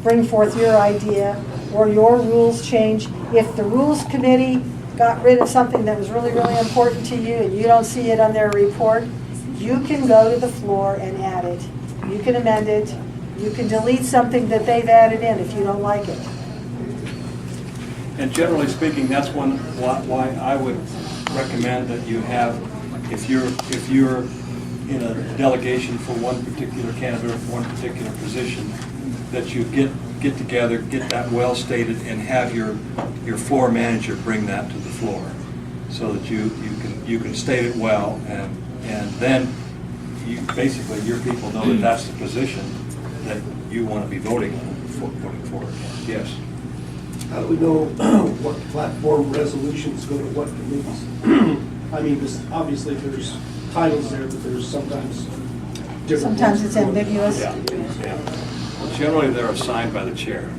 bring forth your idea or your rules change. If the rules committee got rid of something that was really, really important to you and you don't see it on their report, you can go to the floor and add it. You can amend it. You can delete something that they've added in if you don't like it. And generally speaking, that's why I would recommend that you have, if you're in a delegation for one particular candidate or for one particular position, that you get together, get that well stated, and have your floor manager bring that to the floor, so that you can state it well, and then you basically your people know that that's the position that you want to be voting for. Yes. How do we know what platform resolution is going to what committees? I mean, obviously there's titles there, but there's sometimes different. Sometimes it's ambiguous. Yeah. Well, generally, they're assigned by the chair.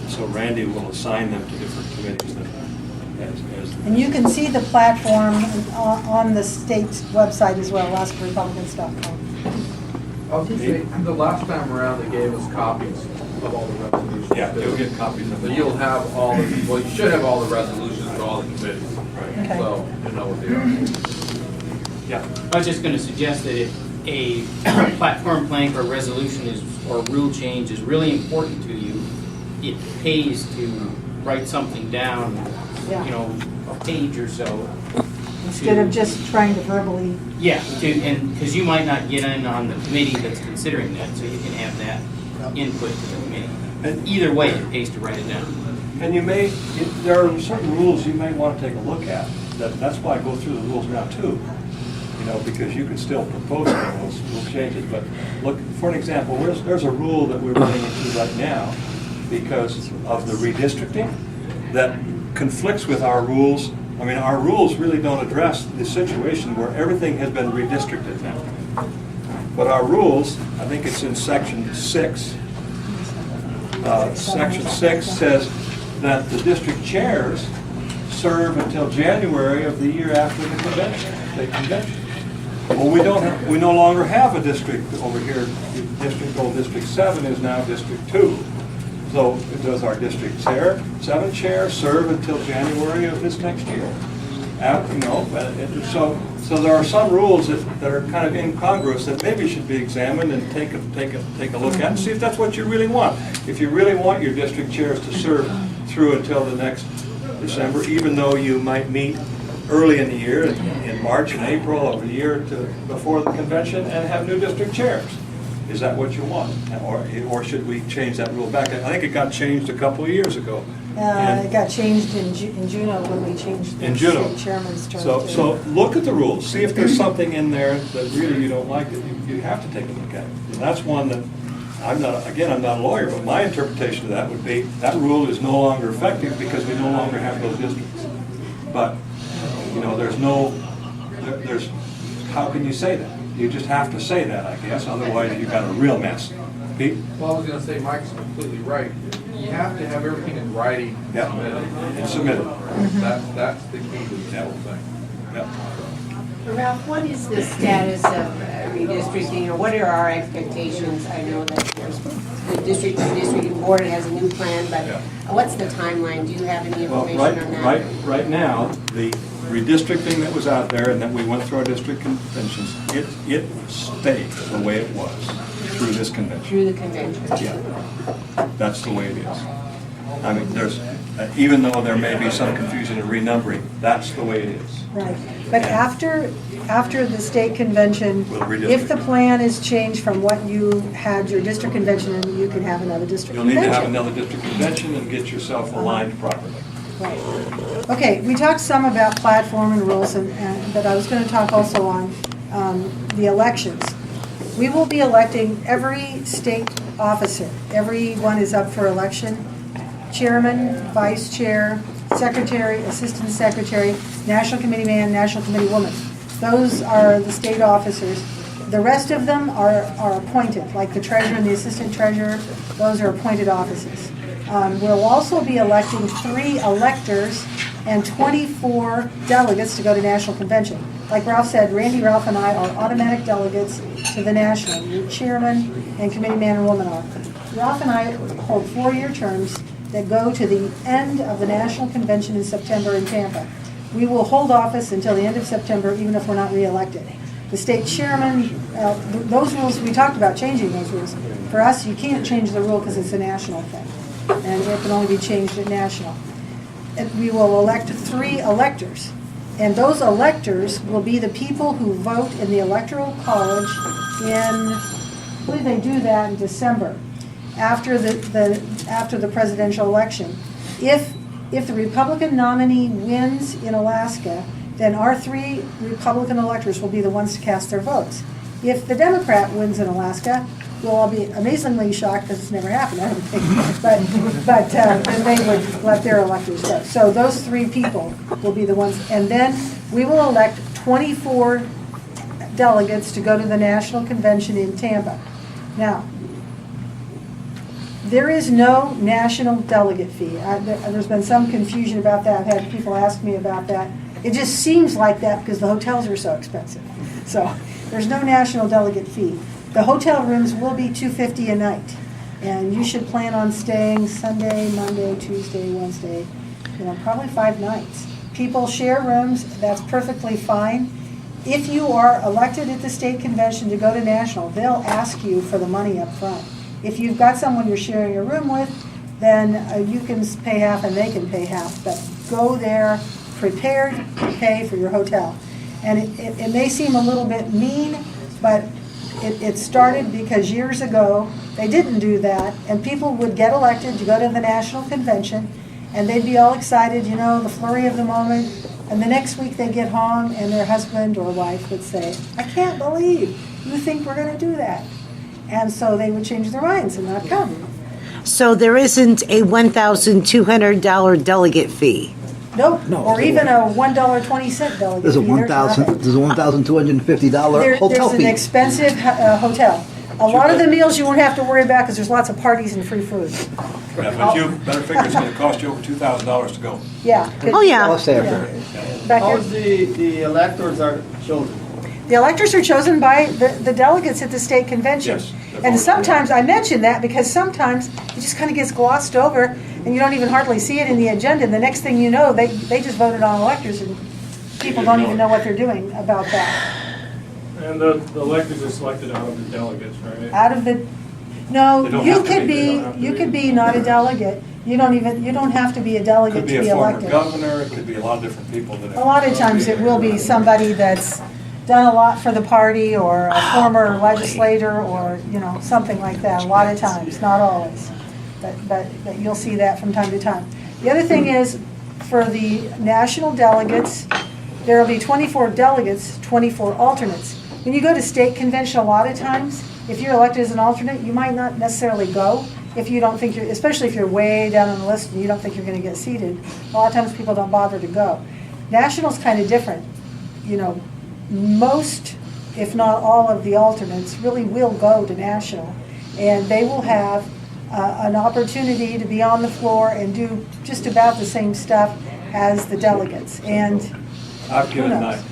So Randy will assign them to different committees. And you can see the platform on the state's website as well, alaskarepublicans.com. I was going to say, the last time around they gave us copies of all the resolutions. Yeah, you'll get copies of So it. you'll have all the, well, you should have all the resolutions for all the committees. Right. Okay. So you know what they are. Yeah. I was just going to suggest that if a platform plank or resolution or rule change is really important to you, it pays to write something down, Yeah. you know, a page or so. Instead of just trying to verbally. Yeah, and because you might not get in on the committee that's considering that, so you can have that input to the committee. And Either way, it pays to write it down. And there are certain rules you may want to take a look at. That's why I go through the rules now too. You know, because you can still propose rules changes. But look, for an example, there's a rule that we're running into right now because of the redistricting that conflicts with our rules. I mean, our rules really don't address the situation where everything has been redistricted now. But our rules, I think it's in section 6. Section 6 says that the district chairs serve until January of the year after the convention, state convention. Well, we no longer have a district over here. Old District 7 is now District 2. So does our District 7 chair serve until January of this next year? So there are some rules that are kind of incongruous that maybe should be examined and take a look at and see if that's what you really want. If you really want your district chairs to serve through until the next December, even though you might meet early in the year, in March and April of the year before the convention, and have new district chairs. Is that what you want? Or should we change that rule back? I think it got changed a couple of years ago. It got changed in Juneau when we changed the state chairman's term. So look at the rules, see if there's something in there that really you don't like, that you have to take a look at. And that's one that, I'm not a lawyer, but my interpretation of that would be that rule is no longer effective because we no longer have those districts. But, you know, there's how can you say that? You just have to say that, I guess, otherwise you've got a real mess. Pete? Well, I was going to say, Mike's completely right. You have to have everything in writing Yep. and submitted. That's the key to the whole thing. Yep. Ralph, what is the status of redistricting, or what are our expectations? I know that there's the district board has a new plan, but Yeah. what's the timeline? Do you have any Well, information on that? right now, the redistricting that was out there and that we went through our district conventions, it stayed the way it was through this convention. Through the convention? Yeah, that's the way it is. I mean, even though there may be some confusion in renumbering, that's the way it is. Right, but after the state convention, We'll redistrict. if the plan is changed from what you had your district convention in, you can have another district You'll need convention. to have another district convention and get yourself aligned properly. Right. Okay, we talked some about platform and rules, but I was going to talk also on the elections. We will be electing every state officer. Everyone is up for election. Chairman, vice chair, secretary, assistant secretary, national committee man, national committee woman. Those are the state officers. The rest of them are appointed, like the treasurer and the assistant treasurer. Those are appointed offices. We'll also be electing 3 electors and 24 delegates to go to national convention. Like Ralph said, Randy, Ralph, and I are automatic delegates to the national. Your chairman and committee man and woman are. Ralph and I hold 4-year terms that go to the end of the National Convention in September in Tampa. We will hold office until the end of September, even if we're not reelected. The state chairman, those rules, we talked about changing those rules. For us, you can't change the rule because it's a national thing, and it can only be changed at national. And we will elect 3 electors, and those electors will be the people who vote in the Electoral College I believe they do that in December, after the presidential election. If the Republican nominee wins in Alaska, then our 3 Republican electors will be the ones to cast their votes. If the Democrat wins in Alaska, we'll all be amazingly shocked because it's never happened, I don't think. But then they would let their electors go. So those 3 people will be the ones, and then we will elect 24 delegates to go to the National Convention in Tampa. Now, there is no national delegate fee. There's been some confusion about that. I've had people ask me about that. It just seems like that because the hotels are so expensive. So there's no national delegate fee. The hotel rooms will be $250 a night. And you should plan on staying Sunday, Monday, Tuesday, Wednesday, probably 5 nights. People share rooms, that's perfectly fine. If you are elected at the state convention to go to national, they'll ask you for the money up front. If you've got someone you're sharing a room with, then you can pay half and they can pay half. But go there prepared to pay for your hotel. And it may seem a little bit mean, but it started because years ago they didn't do that, and people would get elected to go to the national convention, and they'd be all excited, the flurry of the moment. And the next week they get home and their husband or wife would say, I can't believe you think we're going to do that. And so they would change their minds and not come. So there isn't a $1,200 delegate fee? Nope, No. or even a $1.20 delegate There's a fee. nothing. there's a $1,250 There's hotel an fee. expensive hotel. A lot of the meals you won't have to worry about because there's lots of parties and free food. Yeah, but you better figure it's going to cost you over $2,000 to go. Yeah. Oh, yeah. Plus after. Back How there. the electors are chosen? The electors are chosen by the delegates at the state convention. Yes, they're And voted. sometimes, I mention that because sometimes it just kind of gets glossed over and you don't even hardly see it in the agenda. And the next thing you know, they just voted on electors and people don't even know what they're doing about that. And the electors are selected out of the delegates, right? Out of the, no, They don't you have to could be. They be, don't have to you be. could be not a delegate. You don't have to be a delegate Could to be be a former elected. governor, it could be a lot of different people that. A lot of times it will be somebody that's done a lot for the party or a former legislator or, something like that. A lot of times, not always. But you'll see that from time to time. The other thing is, for the national delegates, there will be 24 delegates, 24 alternates. When you go to state convention, a lot of times, if you're elected as an alternate, you might not necessarily go if you don't think especially if you're way down on the list and you don't think you're going to get seated. A lot of times people don't bother to go. National's kind of different. Most, if not all of the alternates really will go to national, and they will have an opportunity to be on the floor and do just about the same stuff as the delegates. And I've who knows?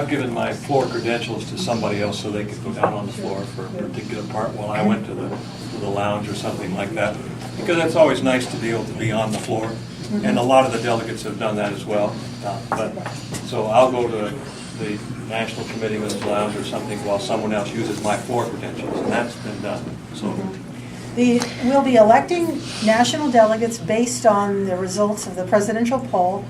given my floor credentials to somebody else so they could go down on the floor for a particular part while I went to the lounge or something like that. Because it's always nice to be able to be on the floor, and a lot of the delegates have done that as well. So I'll go to the National Committeeman's Lounge or something while someone else uses my floor credentials, and that's been done. So We'll be electing national delegates based on the results of the presidential poll,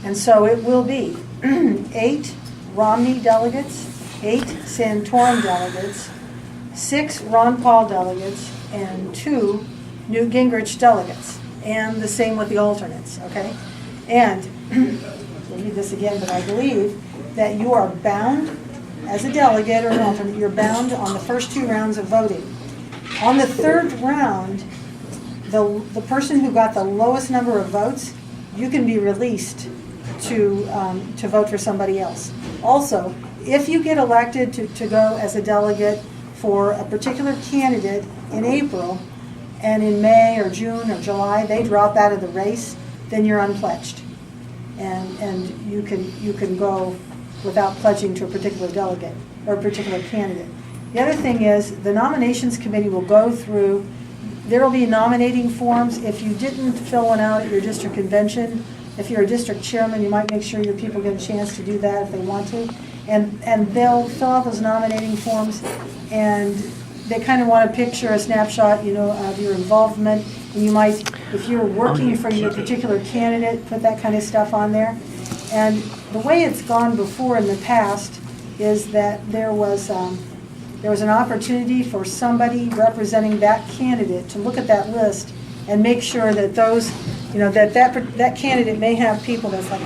and so it will be 8 Romney delegates, 8 Santorum delegates, 6 Ron Paul delegates, and 2 Newt Gingrich delegates, and the same with the alternates, okay? And, we'll read this again, but I believe that you are bound, as a delegate or an alternate, you're bound on the first 2 rounds of voting. On the 3rd round, the person who got the lowest number of votes, you can be released to vote for somebody else. Also, if you get elected to go as a delegate for a particular candidate in April, and in May or June or July they drop out of the race, then you're unpledged, and you can go without pledging to a particular delegate or a particular candidate. The other thing is the nominations committee will go through There will be nominating forms. If you didn't fill one out at your district convention, if you're a district chairman, you might make sure your people get a chance to do that if they want to. And they'll fill out those nominating forms, and they kind of want to picture a snapshot, of your involvement. And you might, if you're working for your particular candidate, put that kind of stuff on there. And the way it's gone before in the past is that there was an opportunity for somebody representing that candidate to look at that list and make sure that those, that candidate may have people that's like,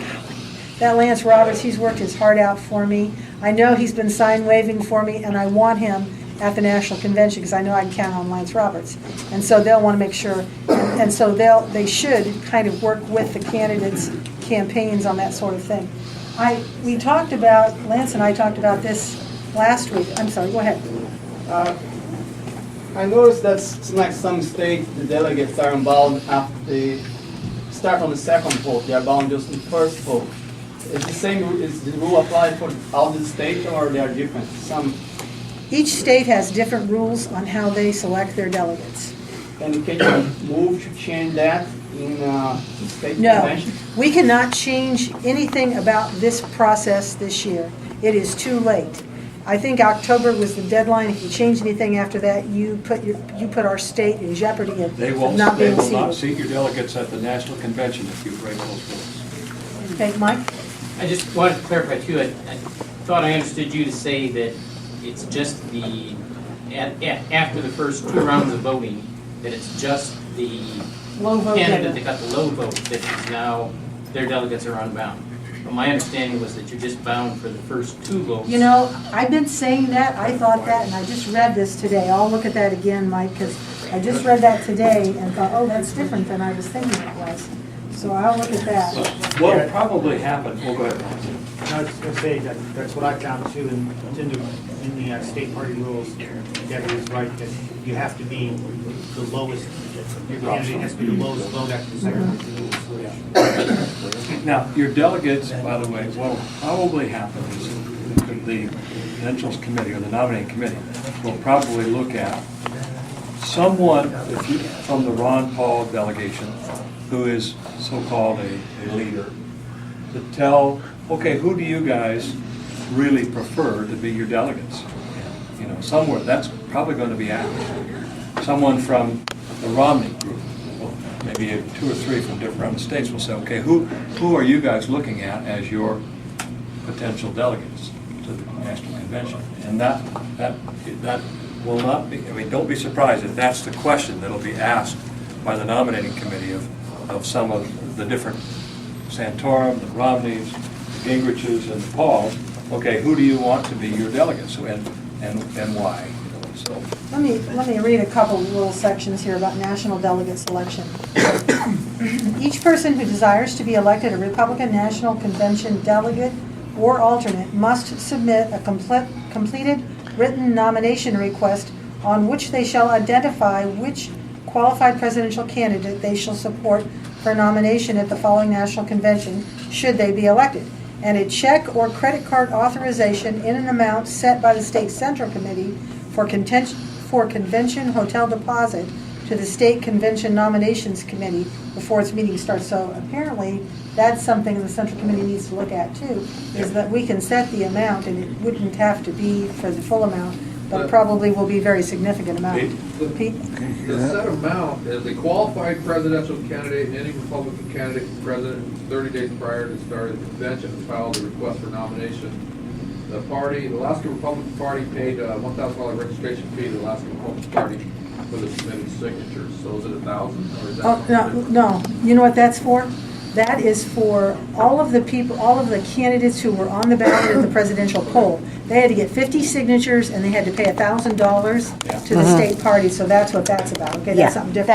that Lance Roberts, he's worked his heart out for me. I know he's been sign waving for me, and I want him at the national convention because I know I can count on Lance Roberts. And so they'll want to make sure, and so they should kind of work with the candidates' campaigns on that sort of thing. We talked about, Lance and I talked about this last week. I'm sorry, go ahead. I noticed that like some states, the delegates are involved after they start on the second vote. They are bound just in the first vote. Is the rule applied for all the states, or they are different? Each state has different rules on how they select their delegates. And can you move to change that in the state No, convention? we cannot change anything about this process this year. It is too late. I think October was the deadline. If you change anything after that, you put our state in jeopardy of They will not being not seated. seat your delegates at the national convention if you break those rules. Okay, Mike? I just wanted to clarify too, I thought I understood you to say that it's just after the first 2 rounds of voting, that it's just the Low vote candidate getter. that got the low vote that is now, their delegates are unbound. But my understanding was that you're just bound for the first 2 votes. I've been saying that, I thought that, and I just read this today. I'll look at that again, Mike, because I just read that today and thought, oh, that's different than I was thinking it was. So I'll look at that. What will probably happen, go ahead, Lance. I was going to say that's what I found too in the state party rules. Debbie is right that you have to be the lowest, your candidate has to be the lowest vote after the second. Now, your delegates, by the way, what will probably happen is the Credentials Committee or the Nominating Committee will probably look at someone from the Ron Paul delegation who is so-called a leader to tell, okay, who do you guys really prefer to be your delegates? Somewhere, that's probably going to be asked. Someone from the Romney group, well, maybe 2 or 3 from different states will say, okay, who are you guys looking at as your potential delegates to the national convention? And that will not be, don't be surprised if that's the question that'll be asked by the nominating committee of some of the different Santorum, the Romneys, the Gingriches, and the Pauls. Okay, who do you want to be your delegates, and why? So Let me read a couple little sections here about national delegate selection. Each person who desires to be elected a Republican National Convention delegate or alternate must submit a completed written nomination request on which they shall identify which qualified presidential candidate they shall support for nomination at the following national convention, should they be elected, and a check or credit card authorization in an amount set by the State Central Committee for convention hotel deposit to the State Convention Nominations Committee before its meeting starts. So apparently, that's something the Central Committee needs to look at too, is that we can set the amount, and it wouldn't have to be for the full amount, but probably will be a very significant amount. Pete? The set amount is a qualified presidential candidate and any Republican candidate for president 30 days prior to the start of the convention filed a request for nomination. The Alaska Republican Party paid a $1,000 registration fee to the Alaska Republican Party for the submitted signatures. So is it 1,000 or is that? Oh, no. You know what that's for? That is for all of the people, all of the candidates who were on the ballot at the presidential poll. They had to get 50 signatures and they had to pay $1,000 to the state party, so that's what that's about. Okay, Yeah. that's something different.